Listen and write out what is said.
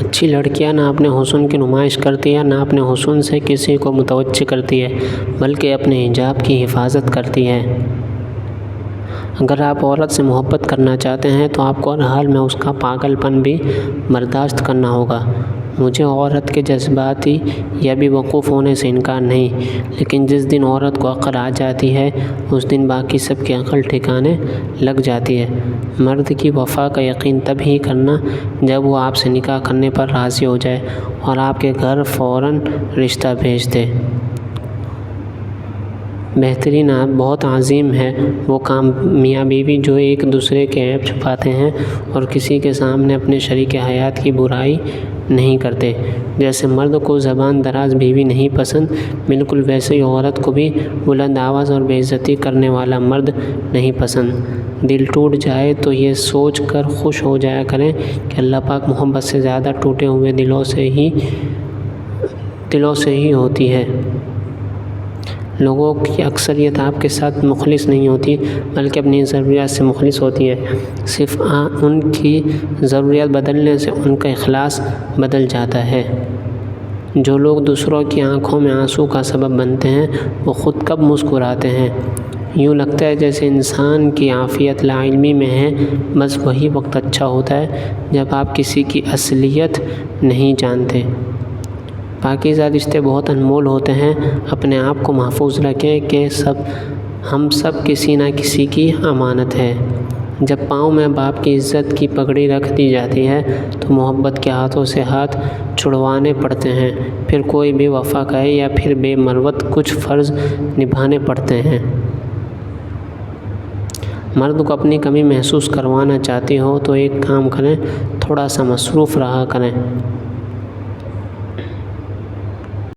اچھی لڑکیاں نہ اپنے حسن کی نمائش کرتی ہے، نہ اپنے حسن سے کسی کو متوجہ کرتی ہے، بلکہ اپنے حجاب کی حفاظت کرتی ہے۔ اگر آپ عورت سے محبت کرنا چاہتے ہیں تو آپ کو ہر حال میں اس کا پاگل پن بھی برداشت کرنا ہوگا۔ مجھے عورت کے جذباتی یا بے وقوف ہونے سے انکار نہیں، لیکن جس دن عورت کو عقل آ جاتی ہے اس دن باقی سب کی عقل ٹھکانے لگ جاتی ہے۔ مرد کی وفا کا یقین تب ہی کرنا جب وہ آپ سے نکاح کرنے پر راضی ہو جائے اور آپ کے گھر فوراً رشتہ بھیج دے۔ بہترین بہت عظیم ہے وہ کام میاں بیوی جو ایک دوسرے کے عیب چھپاتے ہیں اور کسی کے سامنے اپنے شریک حیات کی برائی نہیں کرتے۔ جیسے مرد کو زبان دراز بیوی نہیں پسند، بالکل ویسے ہی عورت کو بھی بلند آواز اور بے عزتی کرنے والا مرد نہیں پسند۔ دل ٹوٹ جائے تو یہ سوچ کر خوش ہو جایا کریں کہ اللہ پاک محبت سے زیادہ ٹوٹے ہوئے دلوں سے ہی ہوتی ہے۔ لوگوں کی اکثریت آپ کے ساتھ مخلص نہیں ہوتی، بلکہ اپنی ضروریات سے مخلص ہوتی ہے۔ صرف ان کی ضروریات بدلنے سے ان کا اخلاص بدل جاتا ہے۔ جو لوگ دوسروں کی آنکھوں میں آنسو کا سبب بنتے ہیں وہ خود کب مسکراتے ہیں؟ یوں لگتا ہے جیسے انسان کی عافیت لا علمی میں ہے، بس وہی وقت اچھا ہوتا ہے جب آپ کسی کی اصلیت نہیں جانتے۔ پاکیزہ رشتے بہت انمول ہوتے ہیں۔ اپنے آپ کو محفوظ رکھیں کہ ہم سب کسی نہ کسی کی امانت ہے۔ جب پاؤں میں باپ کی عزت کی پگڑی رکھ دی جاتی ہے تو محبت کے ہاتھوں سے ہاتھ چھڑوانے پڑتے ہیں، پھر کوئی بے وفا کہے یا پھر بے مروت کچھ فرض نبھانے پڑتے ہیں۔ مرد کو اپنی کمی محسوس کروانا چاہتی ہو تو ایک کام کریں، تھوڑا سا مصروف رہا کریں۔